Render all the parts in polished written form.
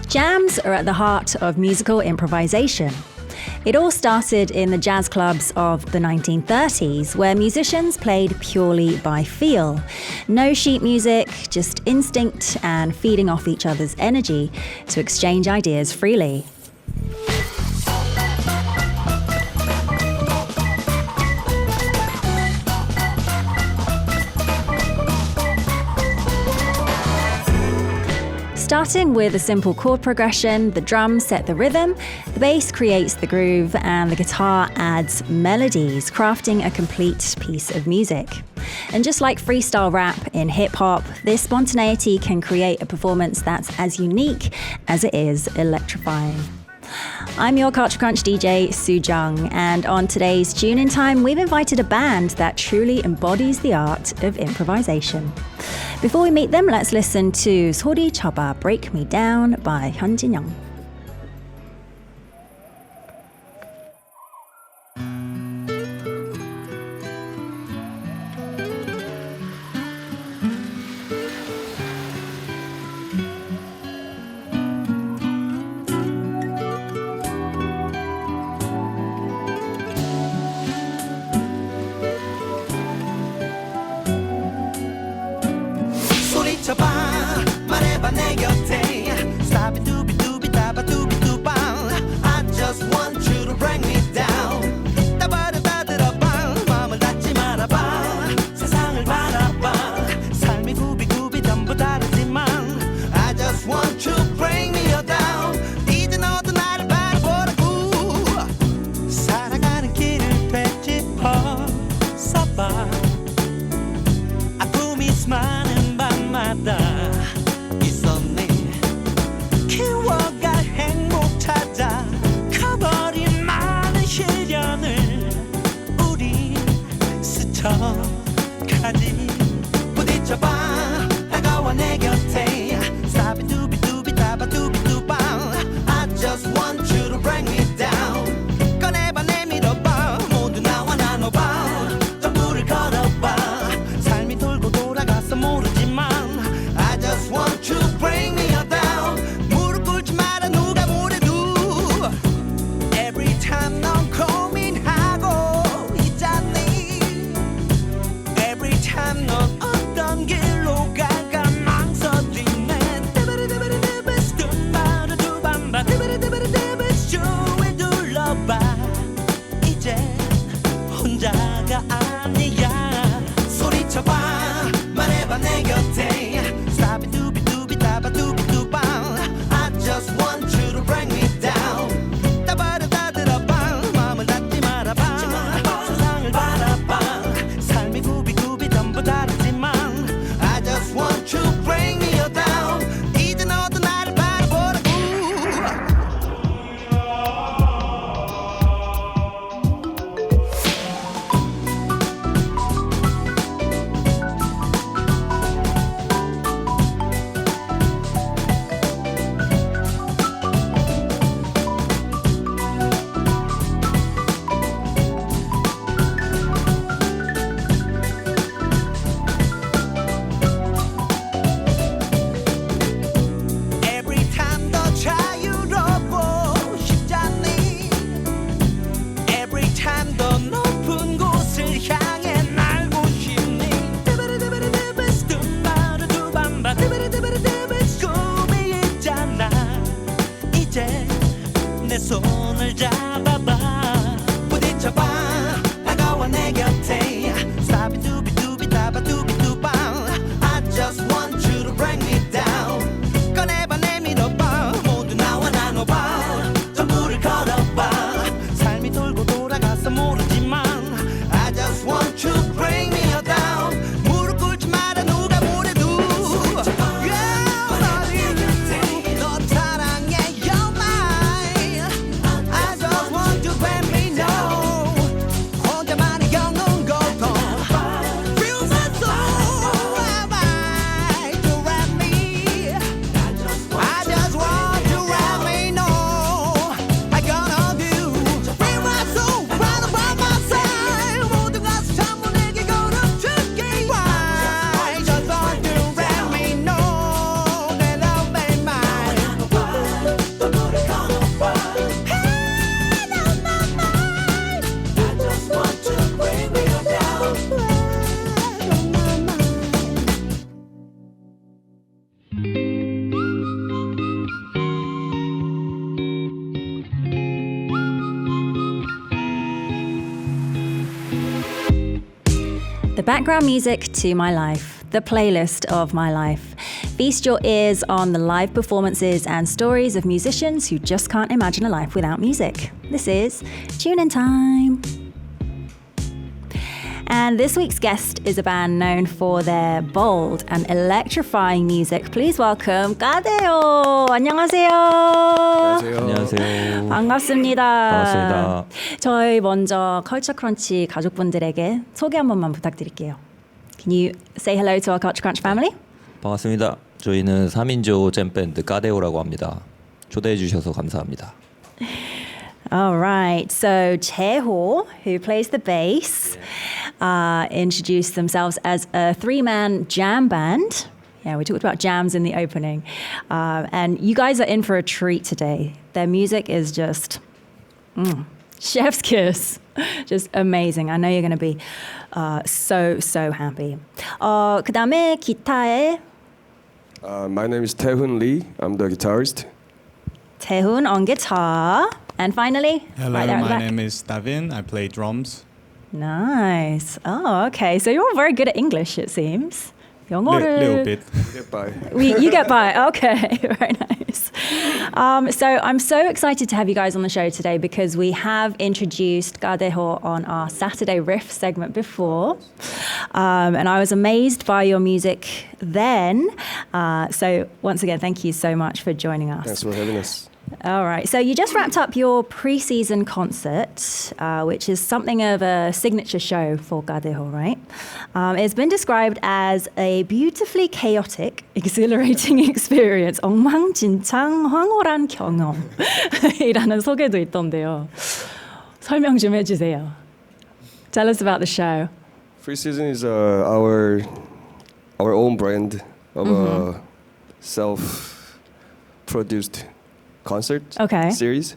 Jams are at the heart of musical improvisation. It all started in the jazz clubs of the 1930s, where musicians played purely by feel. No sheet music, just instinct and feeding off each other's energy to exchange ideas freely. Starting with a simple chord progression, the drums set the rhythm, the bass creates the groove, and the guitar adds melodies, crafting a complete piece of music. And just like freestyle rap in hip-hop, this spontaneity can create a performance that's as unique as it is electrifying. I'm your Culture Crunch DJ, Soo Jung, and on today's Tune In Time, we've invited a band that truly embodies the art of improvisation. Before we meet them, let's listen to 소리 쳐봐, Break Me Down by 현진영. 말해봐 내 곁에 Stop it doobie doobie dabba doobie doobang I just want you to bring me down 따바를 받으러봐 마음을 닫지 말아봐 세상을 바라봐 삶이 구비구비 전부 다르지만 I just want you to bring me down 이제 너도 나를 바라보라고 살아가는 길을 되짚어 써봐 아픔이 많은 밤마다 있었네 키워갈 행복 찾아 커버린 많은 시련을 우리 스쳐가지 부딪혀봐 다가와 내 곁에 사비두비두비 다바두비두방 I just want you to bring me down 꺼내봐 내밀어봐 모두 나와 나눠봐 전부를 걸어봐 삶이 돌고 돌아가서 모르지만 I just want you to bring me down 무릎 꿇지 마라 누가 뭐래도 Every time 넌 고민하고 있잖니 Every time 넌 어떤 길로 갈까 망설이네 뚜바르뚜바르뚜밤바 뚜바르뚜바르뚜바쇼에 둘러봐 이제 혼자가 아니야 소리쳐봐 말해봐 내 곁에 Stop it doobie doobie dabba doobie doobang I just want you to bring me down 따바를 받으러봐 마음을 닫지 말아봐 세상을 바라봐 삶이 구비구비 전부 다르지만 I just want you to bring me down 이제 너도 나를 바라보라고 Every time 더 자유롭고 싶잖니 Every time 더 높은 곳을 향해 날고 싶니 뚜바르뚜바르뚜밤바 꿈이 있잖아 이제 내 손을 잡아봐 부딪혀봐 다가와 내 곁에 사비두비두비 다바두비두방 I just want you to bring me down 꺼내봐 내밀어봐 모두 나와 나눠봐 전부를 걸어봐 삶이 돌고 돌아가서 모르지만 I just want you to bring me down 무릎 꿇지 마라 누가 뭐래도 너 사랑해 you're mine I just want to bring me down The background music to my life, the playlist of my life. Feast your ears on the live performances and stories of musicians who just can't imagine a life without music. This is Tune In Time. And this week's guest is a band known for their bold and electrifying music. Please welcome CADEJO. 안녕하세요. 안녕하세요. 반갑습니다. 반갑습니다. 저희 먼저 컬처 크런치 가족분들에게 소개 한 번만 부탁드릴게요. Can you say hello to our Culture Crunch family? 반갑습니다. 저희는 3인조 잼밴드 까데오라고 합니다. 초대해 주셔서 감사합니다. All right, so Taeho, who plays the bass, introduced themselves as a three-man jam band. Yeah, we talked about jams in the opening. And you guys are in for a treat today. Their music is just chef's kiss. Just amazing. I know you're going to be so happy. 그 다음에 기타에 My name is Taehoon Lee. I'm the guitarist. Taehoon on guitar. And finally, Hello, right there at the my back. name is Davin. I play drums. Nice. Oh, okay. So you're all very good at English, it seems. 영어를 Little bit. Get by. You get by. Okay, very nice. So I'm so excited to have you guys on the show today because we have introduced CADEJO on our Saturday Riff segment before. And I was amazed by your music then. So once again, thank you so much for joining us. Thanks for having us. All right. So you just wrapped up your pre-season concert, which is something of a signature show for CADEJO, right? It's been described as a beautifully chaotic, exhilarating experience. 엉망진창 황홀한 경험이라는 소개도 있던데요. 설명 좀 해주세요. Tell us about the show. Free Season is our own brand of a self-produced concert series.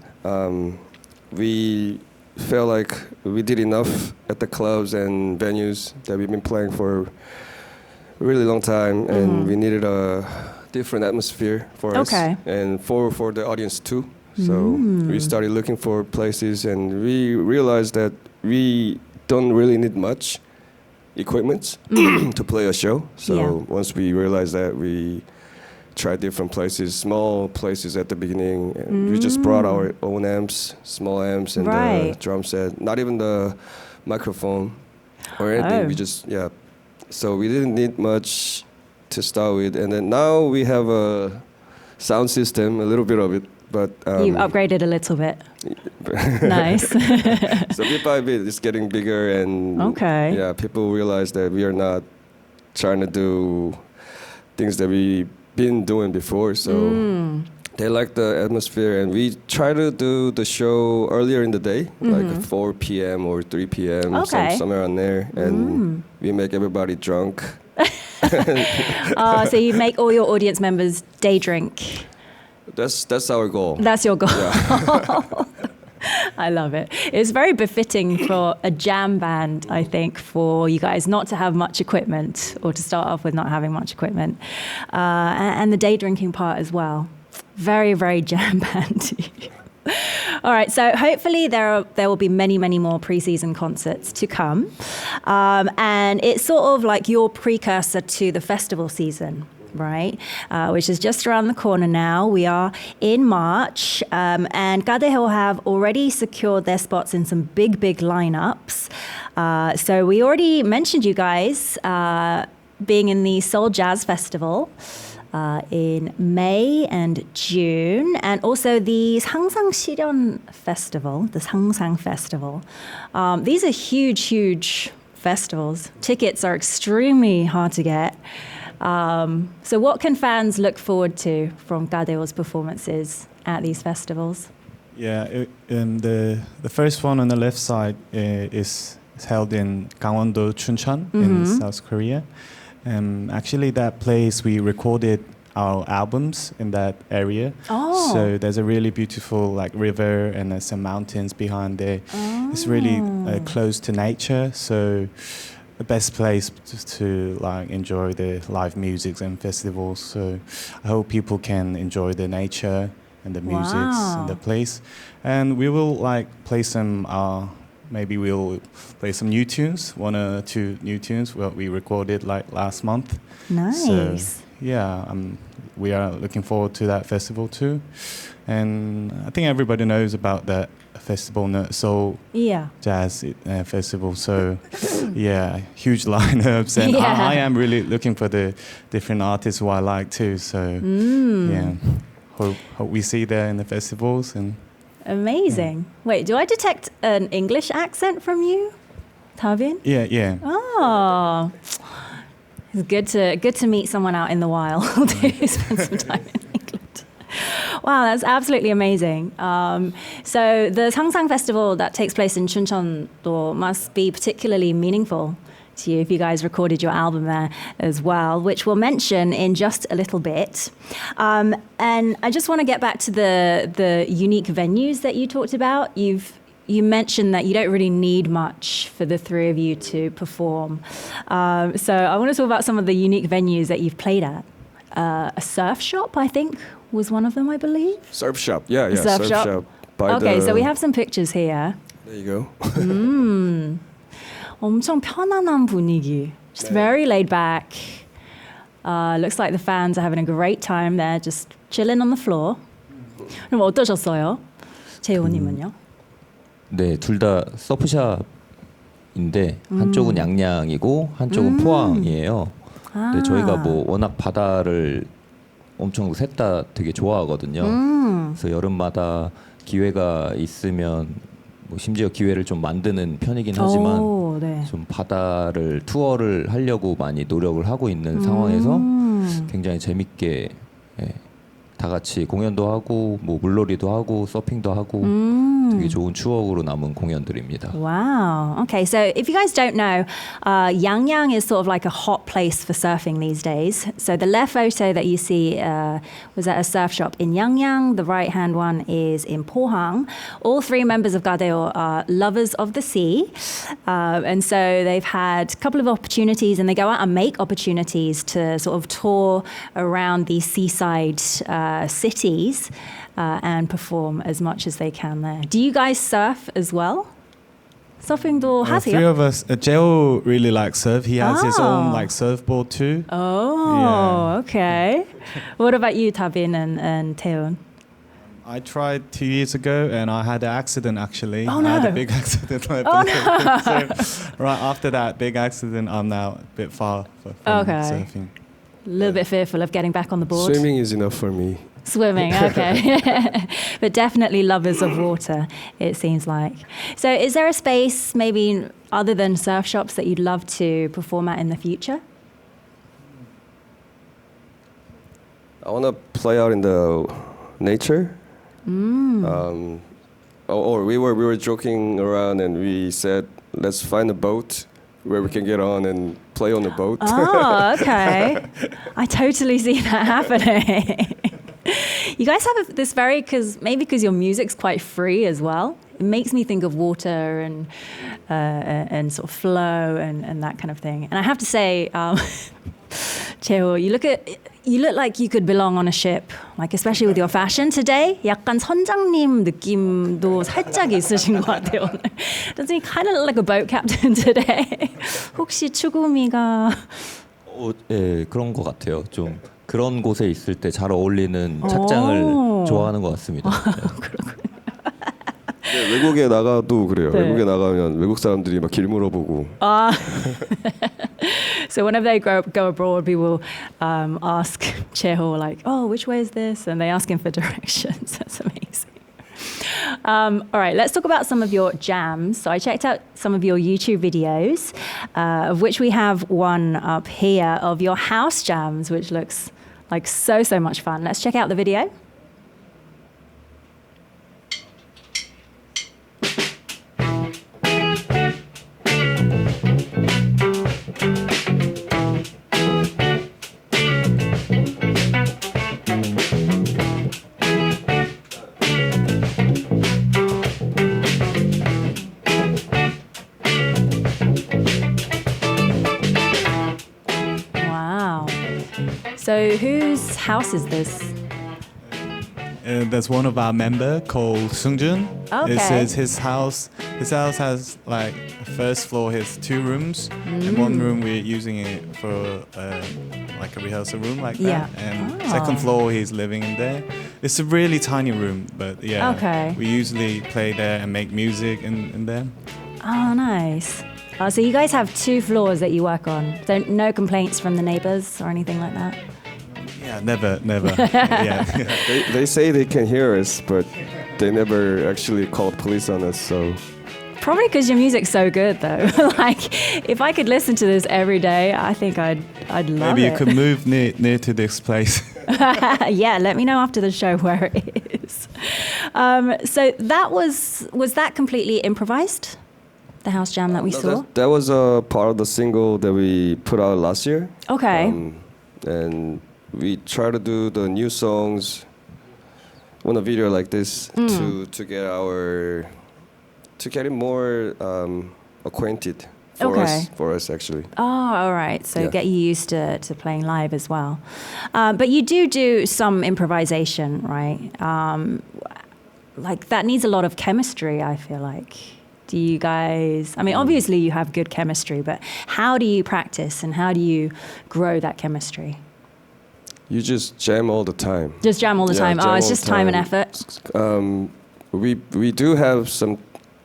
We felt like we did enough at the clubs and venues that we've been playing for a really long time, and we needed a different atmosphere for us and for the audience too. So we started looking for places, and we realized that we don't really need much equipment to play a show. So once we realized that, we tried different places, small places at the beginning, and we just brought our own amps, small amps, and the drum set, not even the microphone or anything. We just, so we didn't need much to start with, and then now we have a sound system, a little bit of it, but you've upgraded a little bit. Nice. So bit by bit, it's getting bigger, and people realize that we are not trying to do things that we been doing before, so they like the atmosphere, and we try to do the show earlier in the day, like 4 p.m. or 3 p.m. Somewhere on there, and we make everybody drunk. So you make all your audience members day drink. That's our goal. That's your goal. Yeah. I love it. It's very befitting for a jam band, I think, for you guys not to have much equipment, or to start off with not having much equipment. And the day drinking part as well. Very, very jam bandy. All right, so hopefully there will be many more pre-season concerts to come. And it's sort of like your precursor to the festival season, right? Which is just around the corner now. We are in March, and CADEJO have already secured their spots in some big lineups. So we already mentioned you guys being in the Seoul Jazz Festival in May and June, and also the 상상실현 Festival, the 상상 Festival. These are huge festivals. Tickets are extremely hard to get. So what can fans look forward to from CADEJO's performances at these festivals? Yeah, the first one on the left side is held in Gangwon-do, Chuncheon in South Korea. Actually, that place we recorded our albums in that area. So there's a really beautiful river, and there's some mountains behind there. It's really close to nature. So the best place to enjoy the live music and festivals. So I hope people can enjoy the nature and the music and the place. And we will play some maybe we'll play some new tunes, 1 or 2 new tunes what we recorded like last month. Nice. So, yeah, we are looking forward to that festival too. And I think everybody knows about that festival, Soul Jazz Festival. So, yeah, huge lineups. And I am really looking for the different artists who I like too. So, yeah, hope we see there in the festivals. And amazing. Wait, do I detect an English accent from you, Tavin? Yeah. Oh, it's good to meet someone out in the wild who spends some time in England. Wow, that's absolutely amazing. So the Sangsang Festival that takes place in Chuncheon must be particularly meaningful to you if you guys recorded your album there as well, which we'll mention in just a little bit. And I just want to get back to the unique venues that you talked about. You mentioned that you don't really need much for the three of you to perform. So I want to talk about some of the unique venues that you've played at. A surf shop, I think, was one of them, I believe. Surf shop, yeah. Surf shop. Okay, so we have some pictures here. There you go. 엄청 편안한 분위기. Just very laid back. Looks like the fans are having a great time there, just chilling on the floor. 그럼 어떠셨어요? 재호님은요? 네, 둘 다 서프샵인데 한쪽은 양양이고 한쪽은 포항이에요. 근데 저희가 뭐 워낙 바다를 엄청 셋 다 되게 좋아하거든요. 그래서 여름마다 기회가 있으면 뭐 심지어 기회를 좀 만드는 편이긴 하지만 좀 바다를 투어를 하려고 많이 노력을 하고 있는 상황에서 굉장히 재밌게 다 같이 공연도 하고 뭐 물놀이도 하고 서핑도 하고 되게 좋은 추억으로 남은 공연들입니다. Wow. Okay, so if you guys don't know, Yangyang is sort of like a hot place for surfing these days. So the left photo that you see was at a surf shop in Yangyang. The right-hand one is in Pohang. All 3 members of CADEJO are lovers of the sea. And so they've had a couple of opportunities and they go out and make opportunities to sort of tour around these seaside cities and perform as much as they can there. Do you guys surf as well? Surfing도 하세요? 3 of us. Jeo really likes surf. He has his own like surfboard too. Okay. What about you, Tabin and Taeun? I tried 2 years ago and I had an accident actually. Oh, no. I had a big accident. So right after that big accident, I'm now a bit far from surfing. A little bit fearful of getting back on the board. Swimming is enough for me. Swimming, okay. But definitely lovers of water, it seems like. So is there a space, maybe other than surf shops, that you'd love to perform at in the future? I want to play out in the nature. Or we were joking around and we said, let's find a boat where we can get on and play on the boat. Oh, okay. I totally see that happening. You guys have this maybe because your music's quite free as well. It makes me think of water and sort of flow and that kind of thing. And I have to say, Cheo, you look like you could belong on a ship, like especially with your fashion today. 약간 선장님 느낌도 살짝 있으신 것 같아요. Doesn't he kind of look like a boat captain today? 혹시 추구미가? 예, 그런 것 같아요. 좀 그런 곳에 있을 때 잘 어울리는 착장을 좋아하는 것 같습니다. 네, 외국에 나가도 그래요. 네. 외국에 나가면 외국 사람들이 막 길 물어보고. So whenever they go abroad, people ask Cheho like, "Oh, which way is this?" And they ask him for directions. That's amazing. All right, let's talk about some of your jams. So I checked out some of your YouTube videos, of which we have one up here of your house jams, which looks like so much fun. Let's check out the video. So whose house is this? there's one of our member called Sungjun. Okay. It says his house has like first floor has 2 rooms, and one room we're using it for like a rehearsal room like that. And second floor he's living in there. It's a really tiny room, but yeah. Okay. We usually play there and make music in there. Oh, nice. So you guys have 2 floors that you work on. So no complaints from the neighbors or anything like that? Yeah, never. Yeah. They say they can hear us, but they never actually called police on us. So Probably because your music's so good, though. Like, if I could listen to this every day, I think I'd love it. Maybe you could move near to this place. Yeah, let me know after the show where it is. So that was that completely improvised? The house jam that we saw? That was a part of the single that we put out last year. Okay. And we try to do the new songs on a video like this to get it more acquainted for us actually. Oh, all right. So Yeah. get you used to playing live as well. But you do some improvisation, right? Like that needs a lot of chemistry, I feel like. Do you guys, I mean, obviously you have good chemistry, but how do you practice and how do you grow that chemistry? You just jam all the time. Just jam all the time. jam Oh, it's all just the time and time. effort. We do have some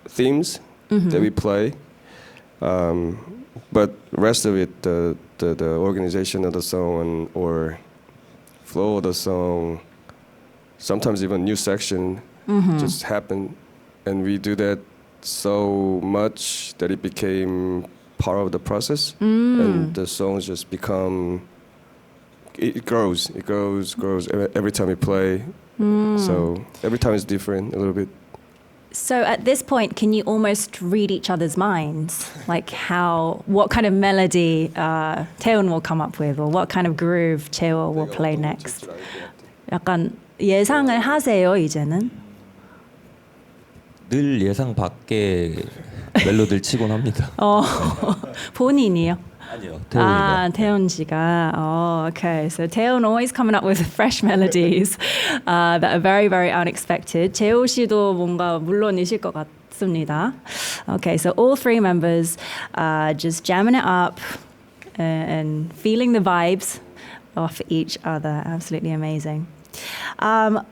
themes that we play, but rest of it, the organization of the song or flow of the song, sometimes even new section just happen, and we do that so much that it became part of the process, and the songs just become. It grows every time we play. So every time it's different a little bit. So at this point, can you almost read each other's minds? Like what kind of melody Taeun will come up with, or what kind of groove Taeun will play next? 약간 예상을 하세요, 이제는? 늘 예상 밖의 멜로디를 치곤 합니다. 본인이요? 아니요, 태훈이가. 태훈 씨가. Oh, okay. So Taeun always coming up with fresh melodies that are very, very unexpected. 재호 씨도 뭔가 물론이실 것 같습니다. Okay, so all 3 members just jamming it up and feeling the vibes off each other. Absolutely amazing.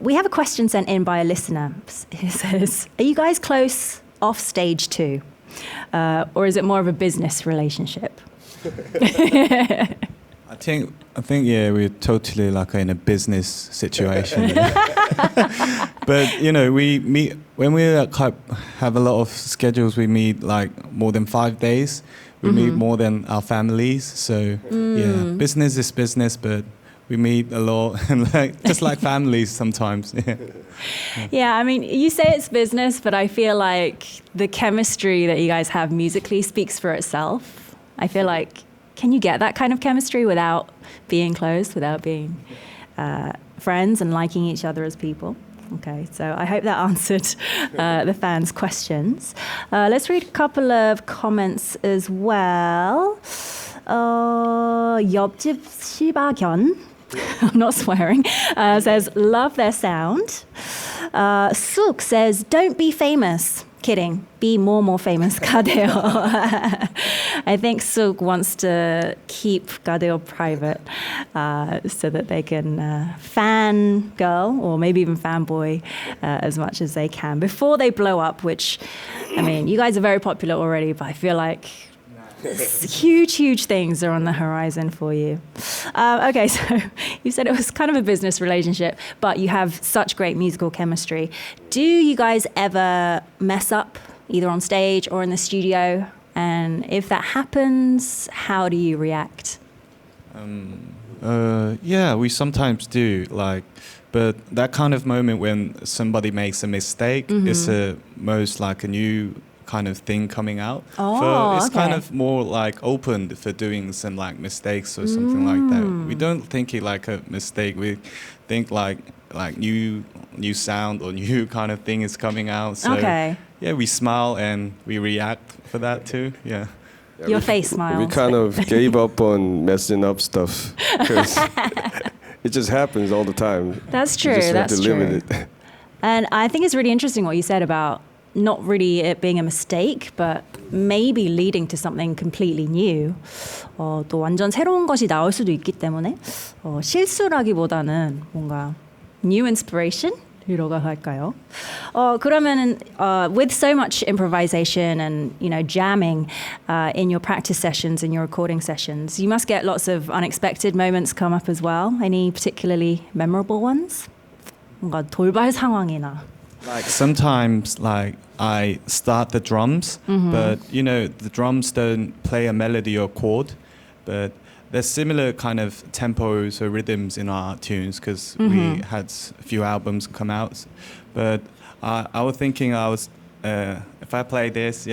We have a question sent in by a listener. It says, are you guys close off stage too? Or is it more of a business relationship? I think yeah, we're totally like in a business situation. But you know, we meet when we have a lot of schedules. We meet like more than 5 days. We meet more than our families. So yeah, business is business, but we meet a lot and just like families sometimes. Yeah, I mean, you say it's business, but I feel like the chemistry that you guys have musically speaks for itself. I feel like, can you get that kind of chemistry without being close, without being friends and liking each other as people? Okay, so I hope that answered the fans' questions. Let's read a couple of comments as well. 옆집 시바견, I'm not swearing, says, love their sound. Suk says, don't be famous. Kidding. Be more famous. CADEJO. I think Suk wants to keep CADEJO private so that they can fan girl or maybe even fanboy as much as they can before they blow up, which, I mean, you guys are very popular already, but I feel like huge things are on the horizon for you. Okay, so you said it was kind of a business relationship, but you have such great musical chemistry. Do you guys ever mess up, either on stage or in the studio? And if that happens, how do you react? Yeah, we sometimes do. But that kind of moment when somebody makes a mistake is most like a new kind of thing coming out. It's kind of more like open for doing some like mistakes or something like that. We don't think it like a mistake. We think like new sound or new kind of thing is coming out. So yeah, we smile and we react for that too. Yeah. Your face smiles. We kind of gave up on messing up stuff because it just happens all the time. That's true. You just have That's to live true. with it. And I think it's really interesting what you said about not really it being a mistake, but maybe leading to something completely new. 또 완전 새로운 것이 나올 수도 있기 때문에 실수라기보다는 뭔가 new inspiration? 이라고 할까요? 그러면은 with so much improvisation and jamming in your practice sessions, in your recording sessions, you must get lots of unexpected moments come up as well. Any particularly memorable ones? 뭔가 돌발 상황이나. Like sometimes, like I start the drums, but the drums don't play a melody or chord, but there's similar kind of tempos or rhythms in our tunes because we had a few albums come out. But I was thinking, if I play this,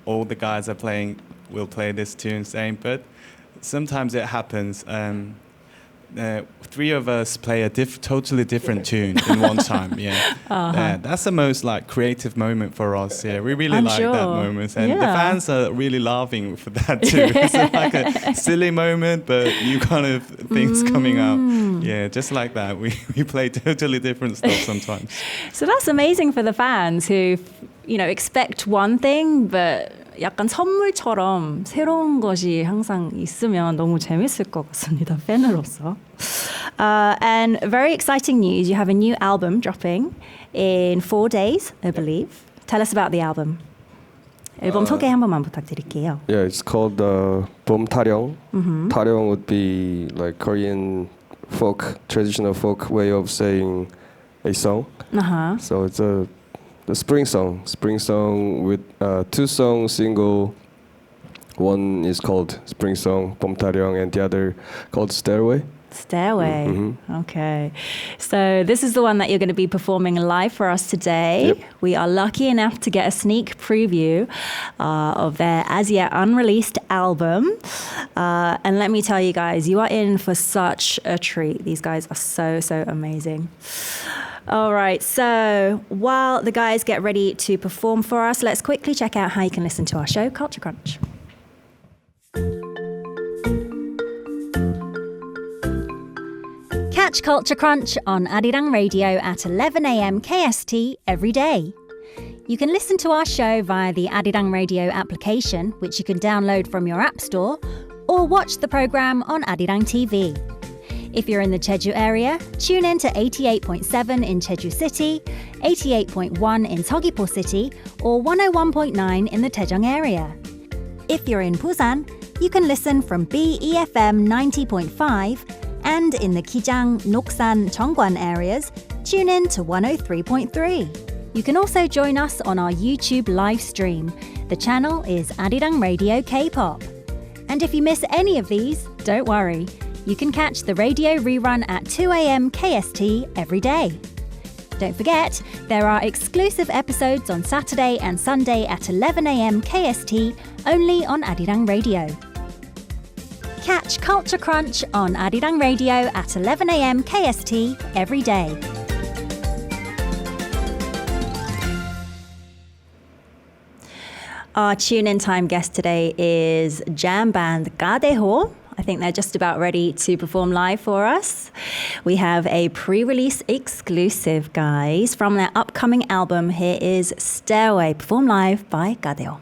all the guys are playing, will play this tune same. But sometimes it happens. Three of us play a totally different tune in one time. That's the most like creative moment for us. Yeah, we really like that moment, and the fans are really laughing for that too. It's like a silly moment, but new kind of things coming out. Yeah, just like that. We play totally different stuff sometimes. So that's amazing for the fans who expect one thing, but 약간 선물처럼 새로운 것이 항상 있으면 너무 재밌을 것 같습니다. 팬으로서. And very exciting news, you have a new album dropping in 4 days, I believe. Tell us about the album. 앨범 소개 한 번만 부탁드릴게요. Yeah, it's called 봄 타령. 타령 would be like Korean folk, traditional folk way of saying a song. So it's the spring song with 2 songs single. One is called Spring Song, 봄 타령, and the other called Stairway. Stairway. Okay. So this is the one that you're going to be performing live for us today. Yep. We are lucky enough to get a sneak preview of their as yet unreleased album. And let me tell you guys, you are in for such a treat. These guys are so amazing. All right, so while the guys get ready to perform for us, let's quickly check out how you can listen to our show, Culture Crunch. Catch Culture Crunch on Arirang Radio at 11 a.m. KST every day. You can listen to our show via the Arirang Radio application, which you can download from your app store, or watch the program on Arirang TV. If you're in the Jeju area, tune in to 88.7 in Jeju City, 88.1 in Seogwipo City, or 101.9 in the Daejeong area. If you're in Busan, you can listen from BEFM 90.5, and in the Kijang, Noksan, Cheongwan areas, tune in to 103.3. You can also join us on our YouTube live stream. The channel is Arirang Radio K-pop. And if you miss any of these, don't worry. You can catch the radio rerun at 2 a.m. KST every day. Don't forget, there are exclusive episodes on Saturday and Sunday at 11 a.m. KST, only on Arirang Radio. Catch Culture Crunch on Arirang Radio at 11 a.m. KST every day. Our tune-in time guest today is jam band CADEJO. I think they're just about ready to perform live for us. We have a pre-release exclusive, guys, from their upcoming album. Here is Stairway, performed live by CADEJO.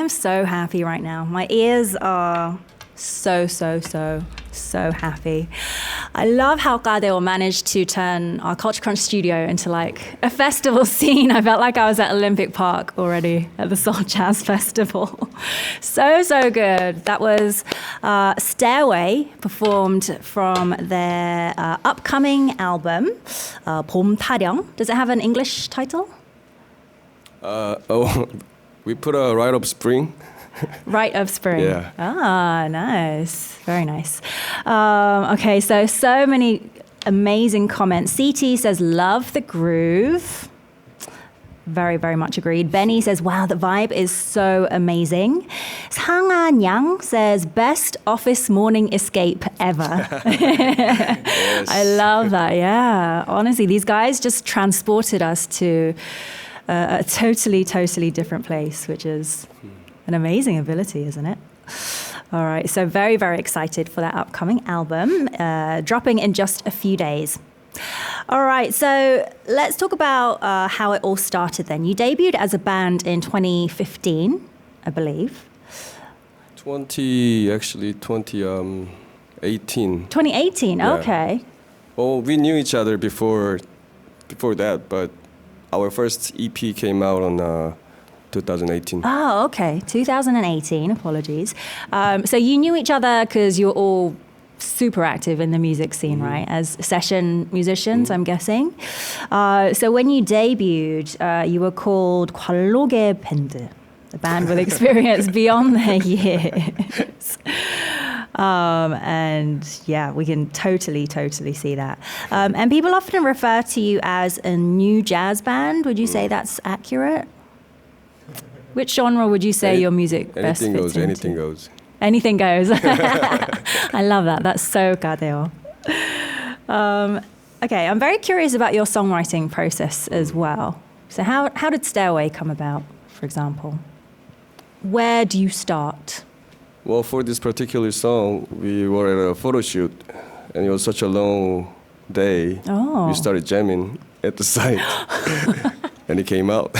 So happy right now. My ears are so happy. I love how CADEJO managed to turn our Culture Crunch studio into like a festival scene. I felt like I was at Olympic Park already at the Seoul Jazz Festival. So good. That was Stairway, performed from their upcoming album, 봄 타령. Does it have an English title? We put a Rite of Spring. Rite of Spring. Yeah. Ah, nice. Very nice. Okay, so many amazing comments. CT says, love the groove. Very much agreed. Benny says, wow, the vibe is so amazing. Sang-an Yang says, best office morning escape ever. Yes. I love that, yeah. Honestly, these guys just transported us to a totally different place, which is an amazing ability, isn't it? All right, so very excited for that upcoming album, dropping in just a few days. All right, so let's talk about how it all started then. You debuted as a band in 2015, I believe. 2018. 2018, yeah. Okay. Well, we knew each other before that, but our first EP came out on 2018. Oh, okay. 2018, apologies. So you knew each other because you're all super active in the music scene, right? As session musicians, I'm guessing. So when you debuted, you were called 관록의 밴드, a band with experience beyond their years. And yeah, we can totally see that. And people often refer to you as a new jazz band. Would you say that's accurate? Which genre would you say your music best fits into? Anything goes. Anything goes. I love that. That's so CADEJO. Okay, I'm very curious about your songwriting process as well. So how did Stairway come about, for example? Where do you start? Well, for this particular song, we were at a photo shoot, and it was such a long day. Oh. We started jamming at the site, and it came out.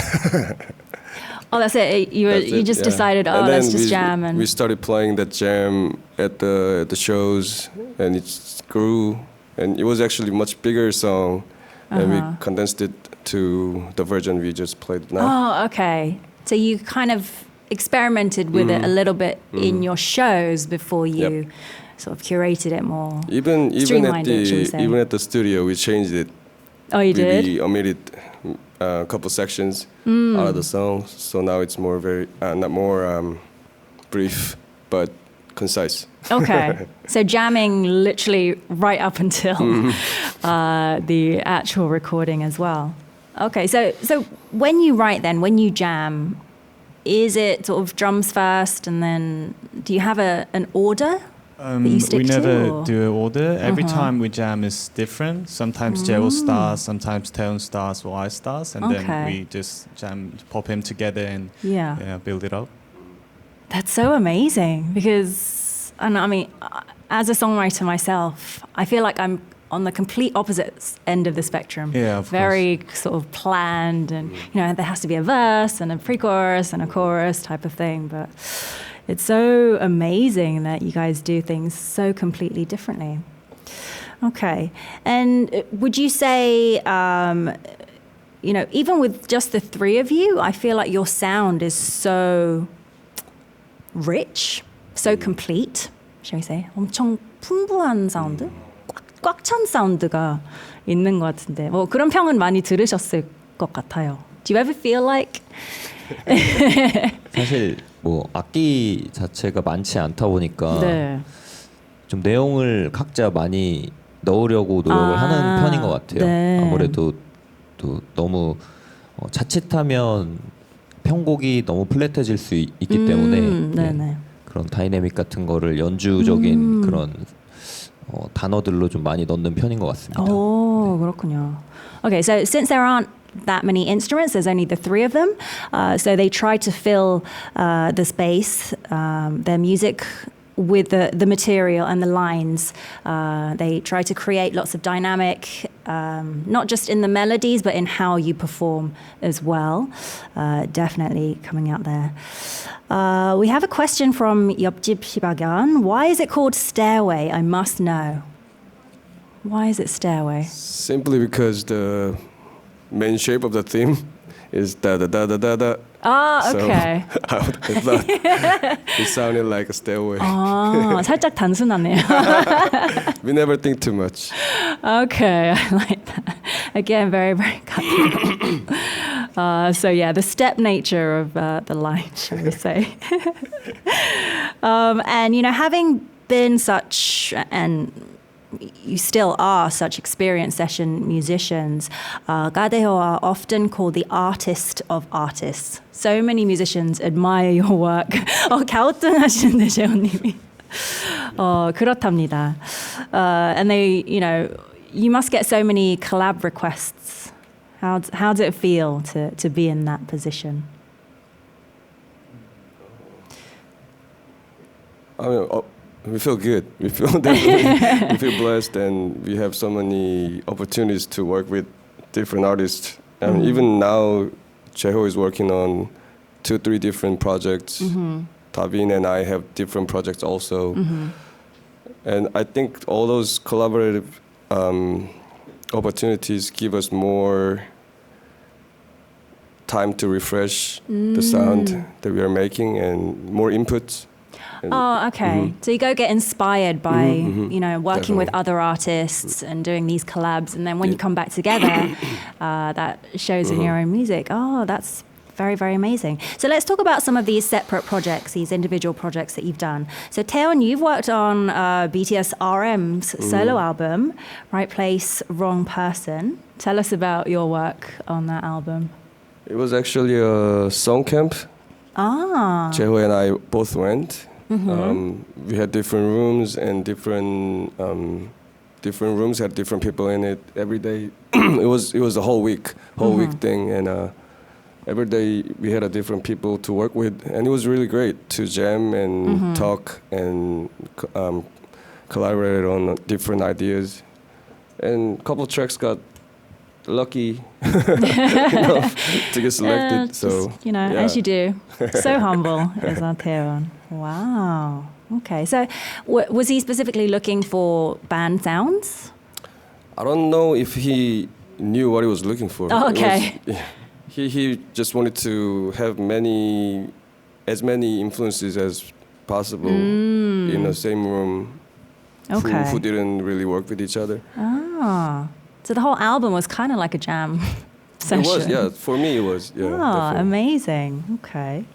Oh, that's it. You just decided, let's just jam, and we started playing that jam at the shows, and it grew, and it was actually a much bigger song, and we condensed it to the version we just played now. Oh, okay. So you kind of experimented with it a little bit in your shows before you sort of curated it more. Even at the studio, we changed it. Oh, you did? We omitted a couple sections out of the song, so now it's more not more brief, but concise. Okay, so jamming literally right up until the actual recording as well. Okay, so when you write then, when you jam, is it sort of drums first and then do you have an order that you stick to? We never do an order. Every time we jam is different. Sometimes Jero starts, sometimes Taeun starts or I starts, and then we just jam, pop them together and build it up. That's so amazing because, I mean, as a songwriter myself, I feel like I'm on the complete opposite end of the spectrum. Yeah, of Very course. sort of planned, and there has to be a verse and a pre-chorus and a chorus type of thing. But It's so amazing that you guys do things so completely differently. Okay. And would you say, even with just the three of you, I feel like your sound is so rich, so complete, shall we say? 엄청 풍부한 사운드? 꽉 찬 사운드가 있는 것 같은데 그런 평은 많이 들으셨을 것 같아요. Do you ever feel like? 사실 악기 자체가 많지 않다 보니까 네. 좀 내용을 각자 많이 넣으려고 노력을 하는 편인 것 같아요. 네. 아무래도 또 너무 자칫하면 편곡이 너무 플랫해질 수 있기 때문에 네. 그런 다이내믹 같은 거를 연주적인 그런 단어들로 좀 많이 넣는 편인 것 같습니다. 오, 그렇군요. Okay, so since there aren't that many instruments, there's only the three of them. So they try to fill the space, their music with the material and the lines. They try to create lots of dynamic, not just in the melodies, but in how you perform as well. Definitely coming out there. We have a question from 옆집 시바견. Why is it called Stairway? I must know. Why is it Stairway? Simply because the main shape of the theme is da da da da da da. Ah, okay. So I thought it sounded like a stairway. 살짝 단순하네요. We never think too much. Okay, I like that. Again, very, very cutting. So yeah, the step nature of the line, shall we say. And having been such and you still are such experienced session musicians. CADEJO are often called the artist of artists. So many musicians admire your work. 갸우뚱하시는데 재호님이. 그렇답니다. And they, you must get so many collab requests. How does it feel to be in that position? We feel good. We feel definitely we feel blessed, and we have so many opportunities to work with different artists. And even now, Cheho is working on 2-3 different projects. Tavin and I have different projects also. And I think all those collaborative opportunities give us more time to refresh the sound that we are making and more input. Okay. So you go get inspired by, working Definitely. with other artists and doing these collabs. And then when you come back together, that shows in your own music. Oh, that's very, very amazing. So let's talk about some of these separate projects, these individual projects that you've done. So Taeyeon, you've worked on BTS RM's solo album, Right Place, Wrong Person. Tell us about your work on that album. It was actually a song camp. Cheho and I both went. We had different rooms, and different rooms had different people in it. Every day, it was a whole week thing, and every day we had a different people to work with, and it was really great to jam and talk and collaborate on different ideas. And a couple tracks got lucky to get selected. As you do. So humble is our Taeyeon. Wow. Okay. So was he specifically looking for band sounds? I don't know if he knew what he was looking for. Oh, okay. He just wanted to have as many influences as possible in the same room. Okay. Who didn't really work with each other. So the whole album was kind of like a jam session. It was, yeah. For me, it was, yeah. Definitely. Amazing. Okay.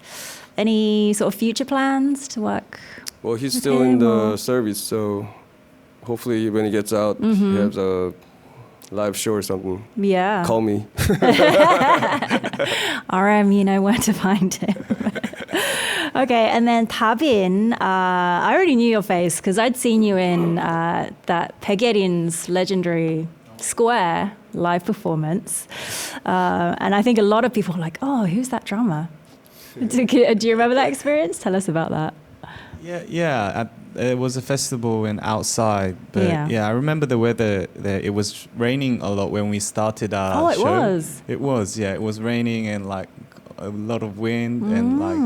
Any sort of future plans to work? Well, he's still in the service, so hopefully when he gets out, he has a live show or something. Yeah. Call me. RM, you know where to find him. Okay, and then Tavin, I already knew your face because I'd seen you in that Pegerin's legendary Square live performance. And I think a lot of people were like, oh, who's that drummer? Do you remember that experience? Tell us about that. Yeah. It was a festival outside. But I remember the weather there. It was raining a lot when we started our show. Was? It was, yeah. It was raining and like a lot of wind and like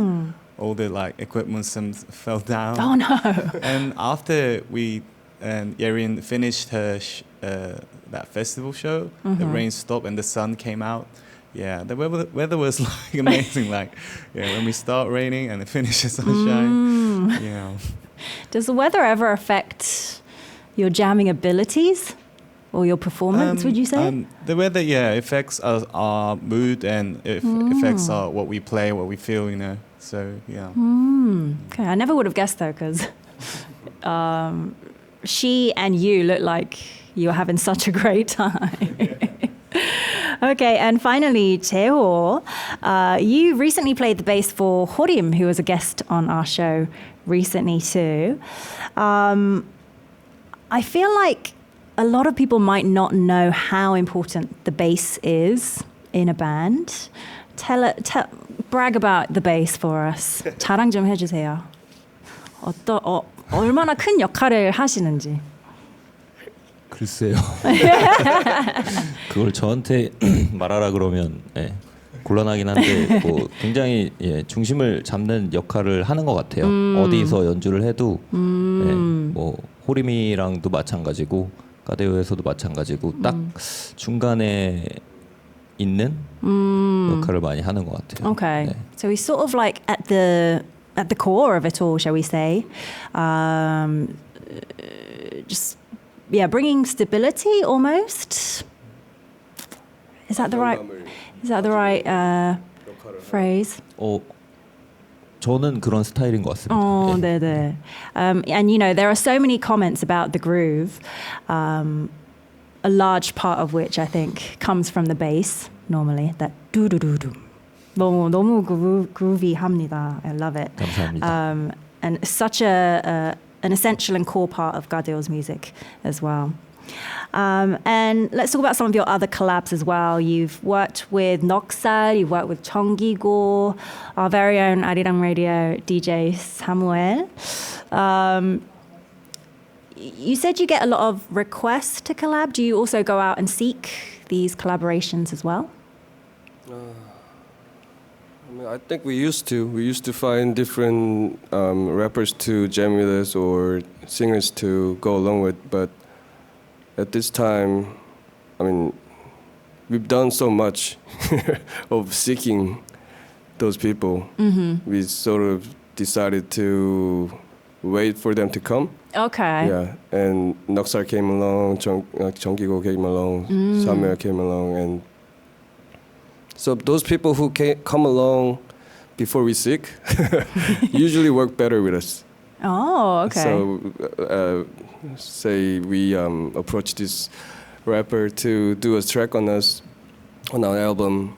all the like equipment fell down. Oh no! And after we and Yerin finished her that festival show, the rain stopped and the sun came out. Yeah, the weather was like amazing. Like, yeah, when we start raining and it finishes sunshine. You know. Does the weather ever affect your jamming abilities or your performance? Would you say? The weather, yeah, affects our mood and it affects what we play, what we feel. You know. So yeah. Okay, I never would have guessed though, because she and you look like you were having such a great time. Okay, and finally, Taeho, you recently played the bass for Horim, who was a guest on our show recently too. I feel like a lot of people might not know how important the bass is in a band. Brag about the bass for us. 자랑 좀 해주세요. 얼마나 큰 역할을 하시는지. 글쎄요. 그걸 저한테 말하라 그러면 곤란하긴 한데 뭐 굉장히 중심을 잡는 역할을 하는 것 같아요. 어디서 연주를 해도 뭐 호림이랑도 마찬가지고 가데요에서도 마찬가지고 딱 중간에 있는 역할을 많이 하는 것 같아요. Okay, so he's sort of like at the core of it all, shall we say? Just bringing stability almost. Is that the right phrase? 저는 그런 스타일인 것 같습니다. 네. And you know, there are so many comments about the groove, a large part of which I think comes from the bass normally. That 두두두두. 너무 groovy합니다. I love it. 감사합니다. And such an essential and core part of 가데요's music as well. And let's talk about some of your other collabs as well. You've worked with Noksal, you've worked with 정기고, our very own Arirang Radio DJ Samuel. You said you get a lot of requests to collab. Do you also go out and seek these collaborations as well? I think we used to. We used to find different rappers to jam with us or singers to go along with, but at this time, I mean, we've done so much of seeking those people. We sort of decided to wait for them to come. Okay. Yeah, and Noksar came along, 정기고 came along, Samuel came along, and so those people who come along before we seek usually work better with us. Oh, okay. So, say we approach this rapper to do a track on us, on our album.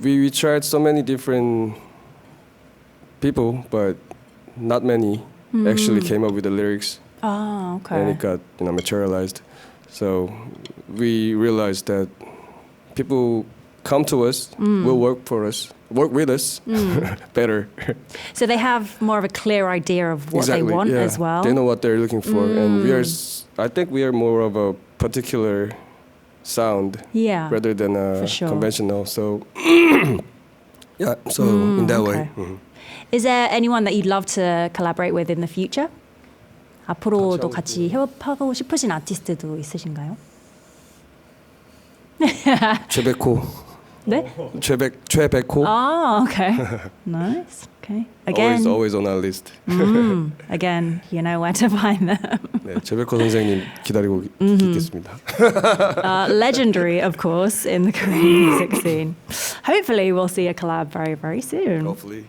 We tried so many different people, but not many actually came up with the lyrics. Oh, okay. And it got materialized. So we realized that people come to us, will work with us better. So they have more of a clear idea of what they want as well. They know what they're looking for, and I think we are more of a particular sound rather than a conventional. So in that way. Is there anyone that you'd love to collaborate with in the future? 앞으로도 같이 협업하고 싶으신 아티스트도 있으신가요? 최백호. 네? 최백호. Oh, okay. Nice. Okay. Again. Always on our list. Again, you know where to find them. 네, 최백호 선생님 기다리고 있겠습니다. Legendary, of course, in the Korean music scene. Hopefully, we'll see a collab very, very soon. Hopefully.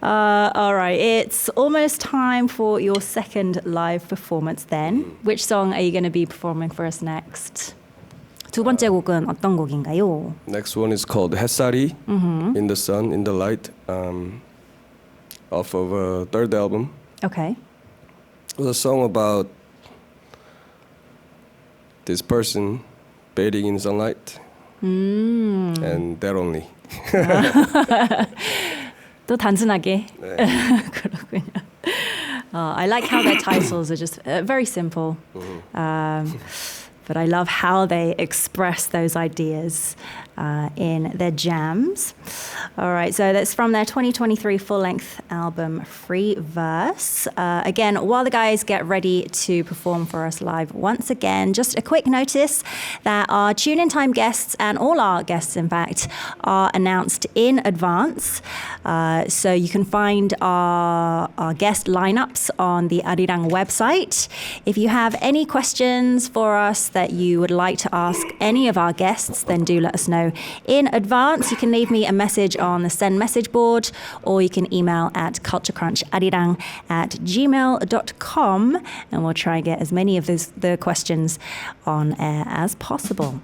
All right, it's almost time for your second live performance then. Which song are you going to be performing for us next? 두 번째 곡은 어떤 곡인가요? Next one is called 햇살이, In the Sun, In the Light, off of a third album. Okay. It was a song about this person bathing in sunlight, and that only. 또 단순하게. 네. 그렇군요. I like how their titles are just very simple. But I love how they express those ideas in their jams. All right, so that's from their 2023 full-length album, Free Verse. Again, while the guys get ready to perform for us live once again, just a quick notice that our tune-in time guests, and all our guests, in fact, are announced in advance. So you can find our guest lineups on the Arirang website. If you have any questions for us that you would like to ask any of our guests, then do let us know in advance. You can leave me a message on the send message board, or you can email at culturecruncharirang@gmail.com, and we'll try and get as many of the questions on air as possible.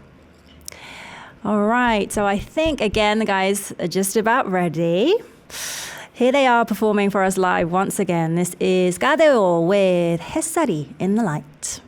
All right, so I think, again, the guys are just about ready. Here they are performing for us live once again. This is CADEJO with 햇살이 in the light.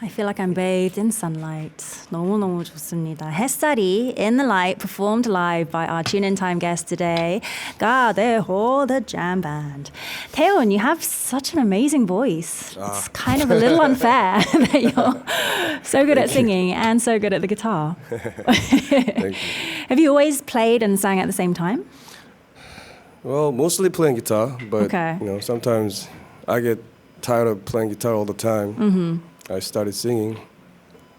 I feel like I'm bathed in sunlight. 너무너무 좋습니다. 햇살이 in the light, performed live by our tune-in time guest today, CADEJO, the jam band. Taehoon, you have such an amazing voice. It's kind of a little unfair that you're so good at singing and so good at the guitar. Thank you. Have you always played and sang at the same time? Well, mostly playing guitar, but Okay. you know, sometimes I get tired of playing guitar all the time. I started singing,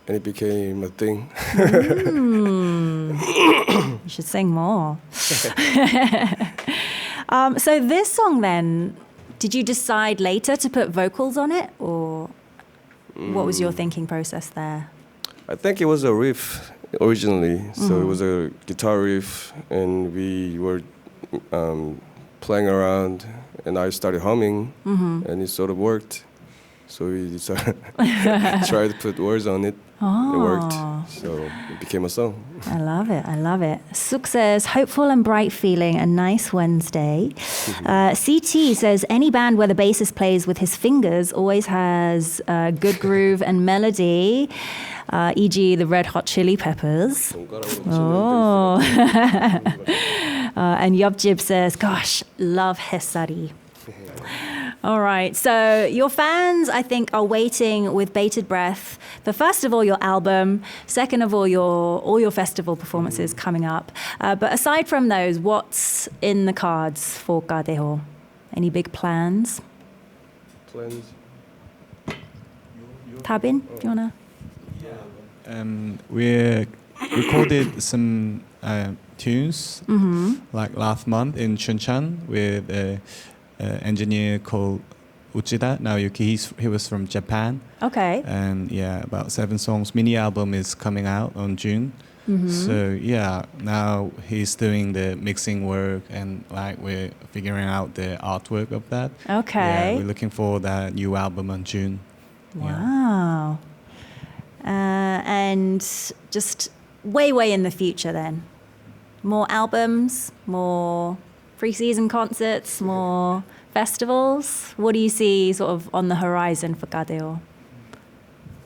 and it became a thing. You should sing more. So this song then, did you decide later to put vocals on it, or what was your thinking process there? I think it was a riff originally. So it was a guitar riff, and we were playing around, and I started humming, and it sort of worked. So we decided tried to put words on it. It worked. So it became a song. I love it. I love it. Suk says, hopeful and bright feeling, a nice Wednesday. CT says, any band where the bassist plays with his fingers always has good groove and melody, e.g. the Red Hot Chili Peppers. Oh. And Yobjib says, gosh, love Hesari. All right, so your fans, I think, are waiting with bated breath for, first of all, your album, second of all your festival performances coming up. But aside from those, what's in the cards for CADEJO? Any big plans? Tabin, do you wanna? We recorded some tunes like last month in Chuncheon with engineer called Uchida Naoyuki. He was from Japan. Okay. And yeah, about 7 songs. Mini album is coming out on June. So yeah, now he's doing the mixing work, and like we're figuring out the artwork of that. Okay. Yeah, we're looking for that new album on June. Wow. And just way in the future then. More albums, more pre-season concerts, more festivals. What do you see sort of on the horizon for CADEJO?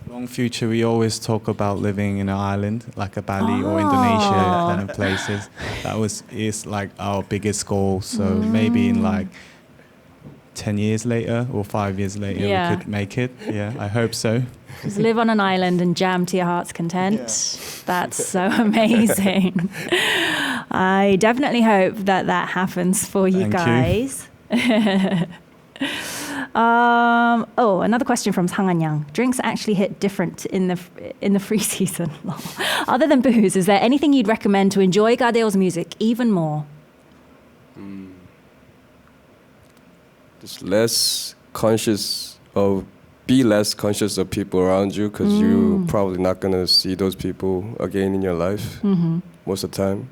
Long future, we always talk about living in an island like a Bali or Indonesia kind of places. That is like our biggest goal. So maybe in like 10 years later or 5 years later we could make it. Yeah, I hope so. Just live on an island and jam to your heart's content. Yeah. That's so amazing. I definitely hope that happens for you guys. Another question from Sang Yang. Drinks actually hit different in the free season. Other than booze, is there anything you'd recommend to enjoy CADEJO's music even more? Just be less conscious of people around you, because you're probably not going to see those people again in your life most of the time.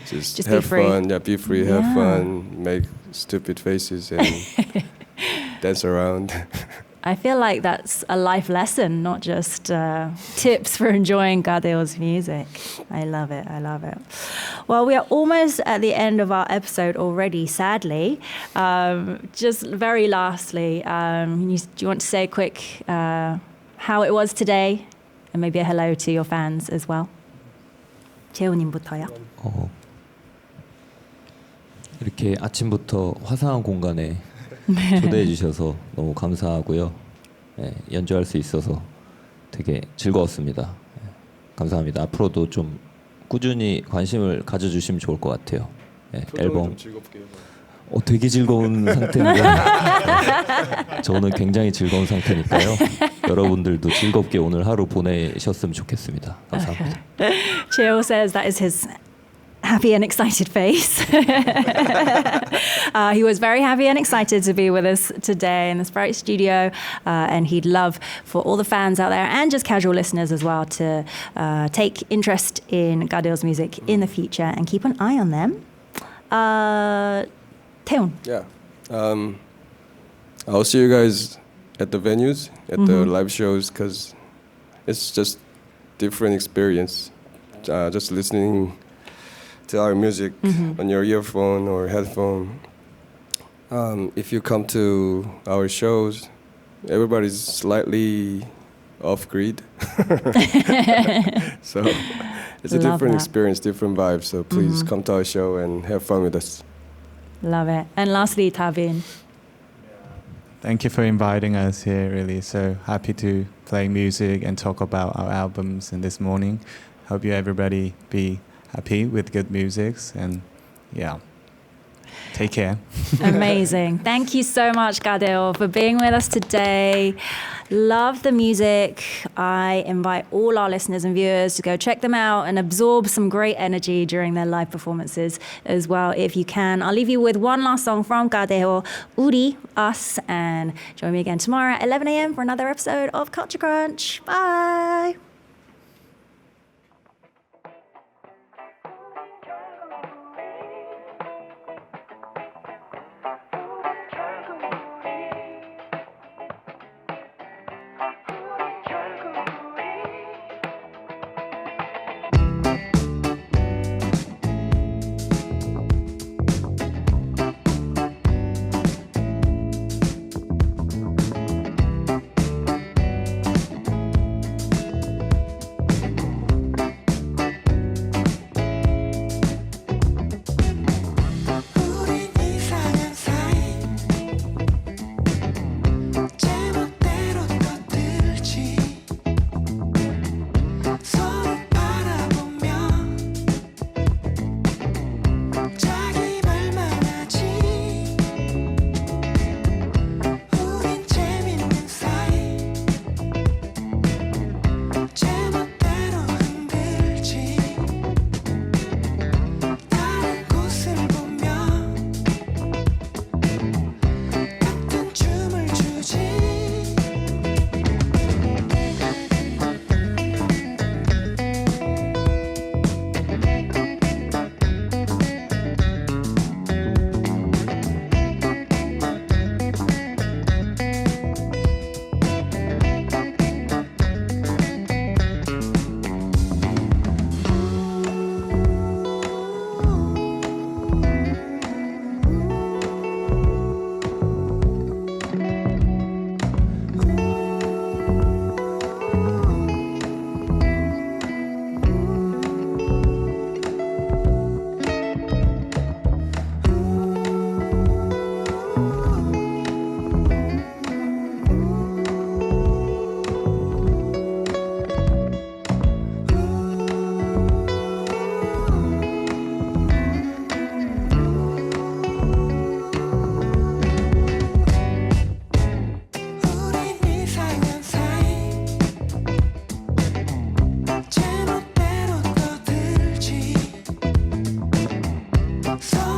Just have fun, be free, have fun, make stupid faces and dance around. I feel like that's a life lesson, not just tips for enjoying CADEJO's music. I love it. Well, we are almost at the end of our episode already, sadly. Just very lastly, do you want to say a quick how it was today? And maybe a hello to your fans as well. 재호님부터요. 이렇게 아침부터 화사한 공간에 초대해 주셔서 너무 감사하고요. 연주할 수 있어서 되게 즐거웠습니다. 감사합니다. 앞으로도 좀 꾸준히 관심을 가져주시면 좋을 것 같아요. 앨범 되게 즐거운 상태인데 저는 굉장히 즐거운 상태니까요. 여러분들도 즐겁게 오늘 하루 보내셨으면 좋겠습니다. 감사합니다. Cheo says that is his happy and excited face. He was very happy and excited to be with us today in this bright studio, and he'd love for all the fans out there and just casual listeners as well to take interest in CADEJO's music in the future and keep an eye on them. Taeun. Yeah. I'll see you guys at the venues, at the live shows, because it's just different experience. Just listening to our music on your earphone or headphone. If you come to our shows, everybody's slightly off-grid. So it's a different experience, different vibes. So please come to our show and have fun with us. Love it. And lastly, Tabin. Thank you for inviting us here, really. So happy to play music and talk about our albums in this morning. Hope you everybody be happy with good music, and Take care. Amazing. Thank you so much, CADEJO, for being with us today. Love the music. I invite all our listeners and viewers to go check them out and absorb some great energy during their live performances as well, if you can. I'll leave you with one last song from CADEJO, Uri, Us, and join me again tomorrow at 11 a.m. for another episode of Culture Crunch. Bye. So